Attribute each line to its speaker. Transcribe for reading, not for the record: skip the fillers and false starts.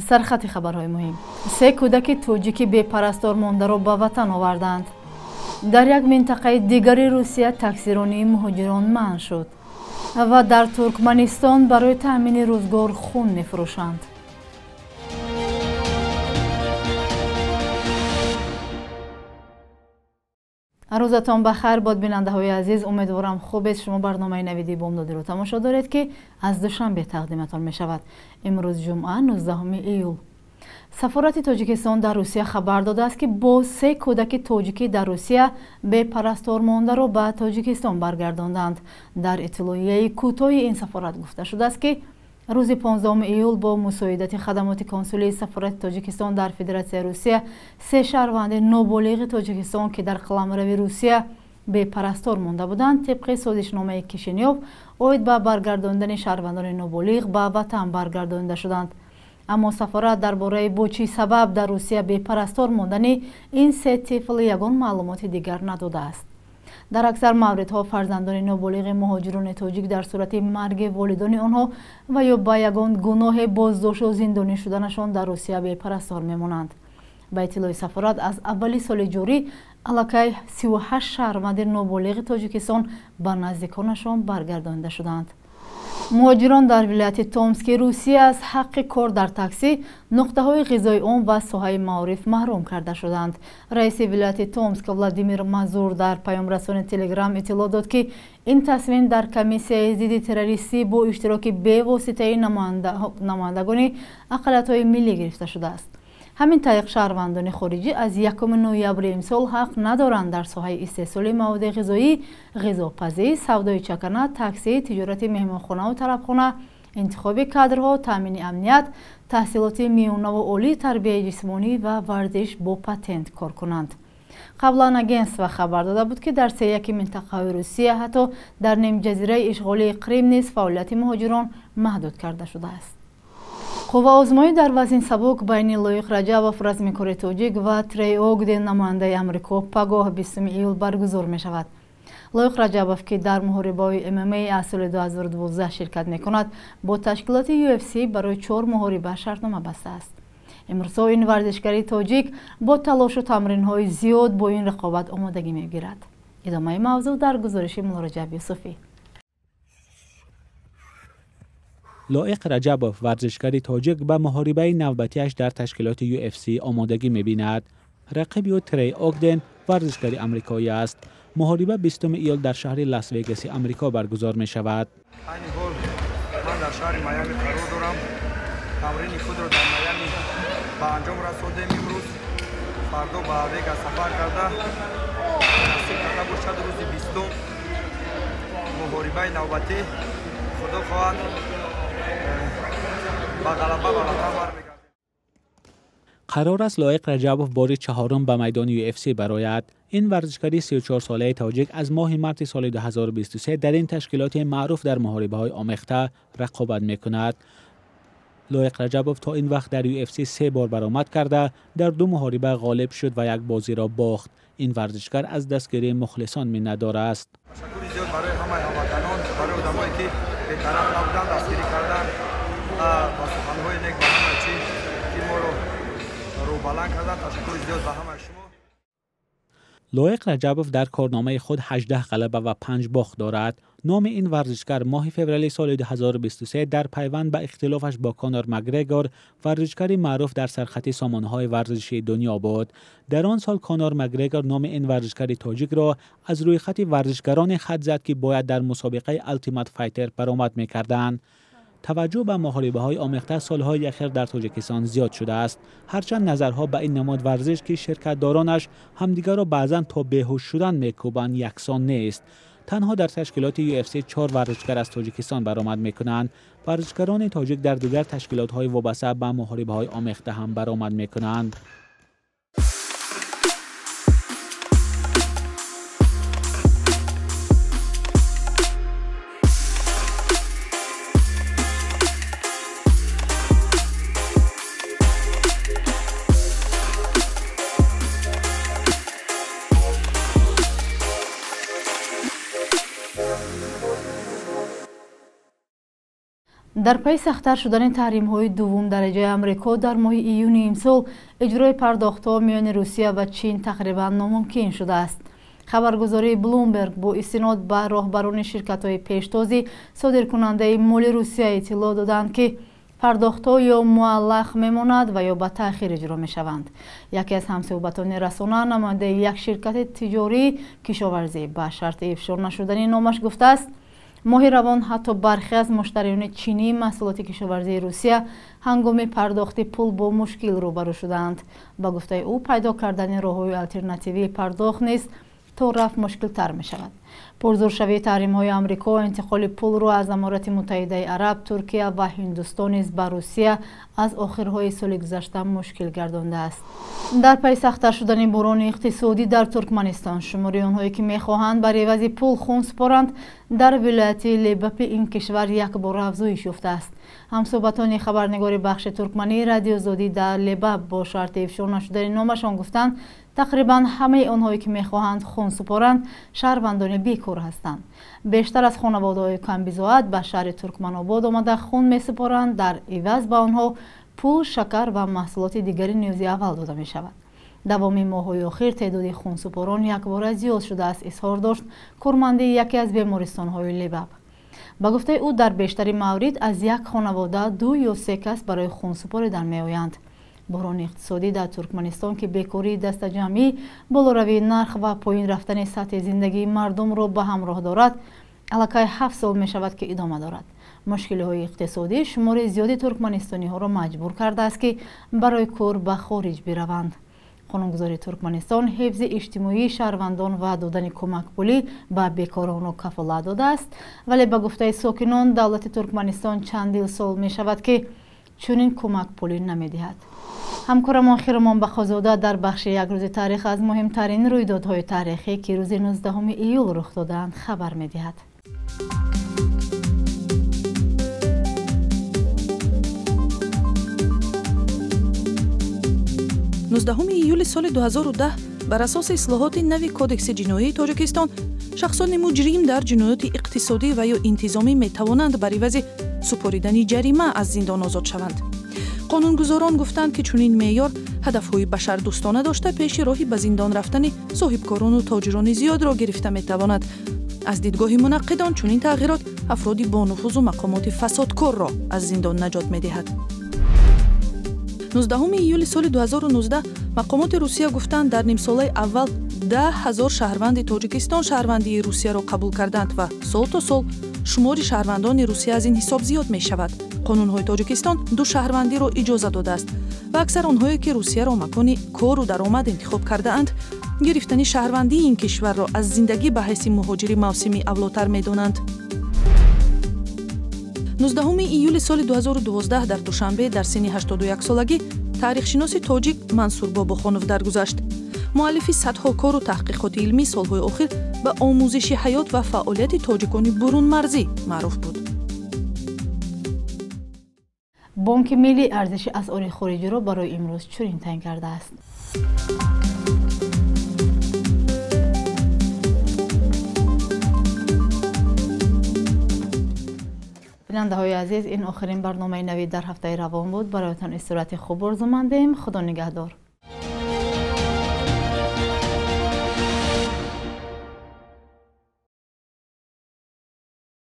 Speaker 1: سرخط خبرهای مهم. 3 کودک توجیکی بی‌پرستار مانده را به وطن آوردند. در یک منطقه دیگری روسیه تکثیرانی مهاجران منع شد و در ترکمنستان برای تامین روزگار خون می‌فروشند. روزتان بخیر باد بیننده های عزیز، امیدوارم خوب است. شما برنامه نویدی بامدادی رو تماشا دارید که از دوشنبه تقدیمتان می شود. امروز جمعه 19 ایول. سفارت تاجیکستان در روسیه خبر داده است که با 3 کودک توجیکی در روسیه به پرستار مانده را به تاجیکستان برگرداندند. در اطلاعیه کوتاه این سفارت گفته شده است که روز 15 ایول با مساعدت خدمات کنسولی سفارت تاجیکستان در فدراسیون روسیه 3 شهروند نابالغ تاجیکستان که در قلمرو روسیه به پرستار مانده بودند طبق سازشنامه کیشینیوف اوید به برگرداندن شهروندان نابالغ به وطن برگردانده شدند. اما سفارت درباره با چه سبب در روسیه به پرستار ماندن این 3 طفل یگان معلومات دیگر نداده است. در اکثر موردها فرزندان نابالغ مهاجران تاجیک در صورت مرگ والدان آنها و یا با یگان گناه بازداشت و زندانی شدنشان در روسیه به پرستار میمانند. به اطلاع سفارت از اولی سال جاری علاقه 38 شهروند نابالغ تاجیکستان به نزدیکانشان برگردانده شدند. مهاجران در ولایت تومسک روسیه از حق کار در تاکسی، نقطه های غذای عام و ساحه معارف محروم کرده شدند. رئیس ولایت تومسک ولادیمیر مازور در پیام رسان تلگرام اطلاع داد که این تصمیم در کمیسیون ضد تروریستی با اشتراک به واسطه نمایندگان اقلیت‌های ملی گرفته شده است. همین طریق شهروندان خارجی از 1 نوامبر امسال حق ندارند در ساحه استحصال مواد غذایی، غذاپزی، سودای چکنه، تاکسی، تجارت مهمانخانه و طربخانه، انتخاب کادرها، تامین امنیت، تحصیلات میانه و عالی، تربیت جسمانی و ورزش با پتنت کار کنند. قبلا اگنس و خبر داده بود که در 3 منطقه روسیه حتی در نیم جزیره اشغالی قریم نیز فعالیت مهاجران محدود کرده شده است. قوا آزمایی در وزن سبک بین لایق رجبوف رسمی کار تاجیک و تری اوگدن نماینده امریکا پگاه 20 ایول برگزار می شود. لایق رجبوف که در محاربه‌های MMA از سال 2012 شرکت می کند با تشکیلات UFC برای 4 محاربه شرطنامه بسته است. امروز این ورزشکاری تاجیک با تلاش و تمرین‌های زیاد با این رقابت آمادگی می گیرد. ادامه موضوع در گزارش مولا رجب یوسفی.
Speaker 2: لایق رجبوف ورزشکار تاجیک به محاربه نوبتیش در تشکیلات UFC آمادگی می‌بیند. رقیب او تری اوگدن ورزشکار آمریکایی است. محاربه 20 ایول در شهر لاس وگاس آمریکا برگزار می‌شود.
Speaker 3: من در شهر میامی قرار دارم. تمرین خود را در میامی به انجام رساندم. امروز فردا به وگاس سفر کرده. سکتا باشد روز 20 محاربه نوبتی خدا خواهد
Speaker 2: قرار است لایق رجبوف بار 4 به میدان UFC برآید. این ورزشکار 34 ساله تاجیک از ماه مارس سال 2023 در این تشکیلات معروف در محاربه‌های آمیخته رقابت می‌کند. لایق رجبوف تا این وقت در UFC 3 بار برآمد کرده، در 2 محاربه غالب شد و 1 بازی را باخت. این ورزشکار از دستگیری مخلصان منتدار است.
Speaker 3: تشکر زیاد برای همه هموطنان، برای آدمایی که به طرف نبودن دستگیری کردن با سخنهای نیک و همه چی که ما رو بلند کردن. تشکر زیاد به همه شما.
Speaker 2: لایق رجبوف در کارنامه خود 18 غلبه و 5 باخت دارد. نام این ورزشکار ماه فوریه سال 2023 در پیوند به اختلافش با کانر مگرگور ورزشکاری معروف در سرخط سامانه‌های ورزشی دنیا بود. در آن سال کانر مگرگور نام این ورزشکار تاجیک را از روی خط ورزشکاران خط زد که باید در مسابقه التیمت فایتر برآمد می‌کردند. توجه به محاربه‌های آمیخته سالهای اخیر در تاجیکستان زیاد شده است. هرچند نظرها به این نماد ورزش که شرکت‌دارانش همدیگر را بعضاً تا بیهوش شدن می‌کوبند یکسان نیست. تنها در تشکیلات UFC 4 ورزشکار از تاجیکستان برآمد می‌کنند. ورزشکاران تاجیک در دیگر تشکیلات‌های وابسته به محاربه‌های آمیخته هم برآمد می‌کنند.
Speaker 1: در پی سخت‌تر شدن تحریم‌های دوم درجه آمریکا در ماه ایون امسال اجرای پرداخت‌ها میان روسیه و چین تقریباً ناممکن شده است. خبرگزاری بلومبرگ با استناد به راهبران شرکت‌های پیشتازی صادرکننده مالی روسیه اطلاع دادند که پرداخت‌ها یا معلق میماند و یا به تأخیر اجرا میشوند. یکی از همصحبتان رسانه نماینده یک شرکت تجاری کشاورزی به شرط افشا نشدن نامش گفته است ماه روان حتی برخی از مشتریان چینی محصولات کشاورزی روسیه هنگام پرداخت پول با مشکل روبرو شدند. با گفته او پیدا کردن راه‌های آلترناتیوی پرداخت نیز تا رفت مشکل تر می شود. پرزورشوی تحریم های آمریکا انتقال پول را از امارات متحده عرب، ترکیه و هندوستان نیز به روسیه از آخرهای سال گذشته مشکل گردانده است. در پی سخت‌تر شدن بحران اقتصادی در ترکمنستان، شماری آنهایی که می‌خواهند بر عوض پول خون سپارند در ولایت لیباپ این کشور یک بار افزایش یافته است. همصحبتان خبرنگار بخش ترکمنی رادیو زودی در لیباپ با شرط افشا نشدن نامشان گفتند تقریبا همه آنهایی که می‌خواهند خون سپارند شهروندان بیکار هستند. بیشتر از خانواده‌های کمبیزاعت به شهر ترکمن‌آباد آمده خون می‌سپارند. در عوض به آنها پول، شکر و محصولات دیگری نیازی اول داده می‌شود. دوام ماه‌های اخیر تعداد خونسپاران یک بار زیاد شده است، اظهار داشت کارمند یکی از بیمارستان‌های لیباپ. با گفته او در بیشتر موارد از یک خانواده 2 یا 3 کس برای خونسپاری در می‌آیند. بحران اقتصادی در ترکمنستان که بیکاری دست جمعی، بالاروی نرخ و پایین رفتن سطح زندگی مردم را به همراه دارد، الکی 7 سال می شود که ادامه دارد. مشکل‌های اقتصادی شمار زیادی ترکمنستانی‌ها را مجبور کرده است که برای کار به خارج بروند. قانونگذاری ترکمنستان حفظ اجتماعی شهروندان و دادن کمک پولی به بیکاران را کفالت داده است، ولی به گفته ساکنان دولت ترکمنستان چندین سال می شود که چنین کمک پولی نمی‌دهد. همکارمان خیرمان بخازاده در بخش یک روز تاریخ از مهمترین رویدادهای تاریخی که روز 19 ایول رخ دادند خبر می‌دهد.
Speaker 4: 19 ایول سال 2010 بر اساس اصلاحات نوی کودکس جنایی تاجیکستان شخصان مجرم در جنایات اقتصادی و یا انتظامی میتوانند بر عوض سپاریدن جریمه از زندان آزاد شوند. قانونگذاران گفتند که چنین معیار هدف‌های بشردوستانه داشته پیش راهی به زندان رفتن صاحبکاران و تاجران زیاد را گرفته میتواند. از دیدگاه منقدان چنین تغییرات افرادی با نفوذ و مقامات فسادکار را از زندان نجات می‌دهد. 19 ایول سال 2019 مقامات روسیه گفتند در نیم ساله اول 10,000 شهروند تاجیکستان شهروندی روسیه را قبول کردند و سال تا سال شمار شهروندان روسیه از این حساب زیاد می شود. قانون‌های تاجیکستان 2 شهروندی را اجازه داده است و اکثر آنهایی که روسیه را مکان کار و درآمد انتخاب کرده اند گرفتن شهروندی این کشور را از زندگی به حیث مهاجر موسمی اولاتر می دانند. 19 ایول سال 2012 در دوشنبه در سن 81 سالگی تاریخشناس تاجیک منصور باباخانوف درگذشت. مؤلف صدها کار و تحقیقات علمی سالهای اخیر به آموزش حیات و فعالیت تاجیکان برون مرزی معروف بود.
Speaker 1: بانک ملی ارزش اسعار خارجی را برای امروز چنین تعیین کرده است. بیننده‌های عزیز، این آخرین برنامه نوید در هفته روان بود. برایتان استراحت خوب آرزو مندیم. خدا نگهدار.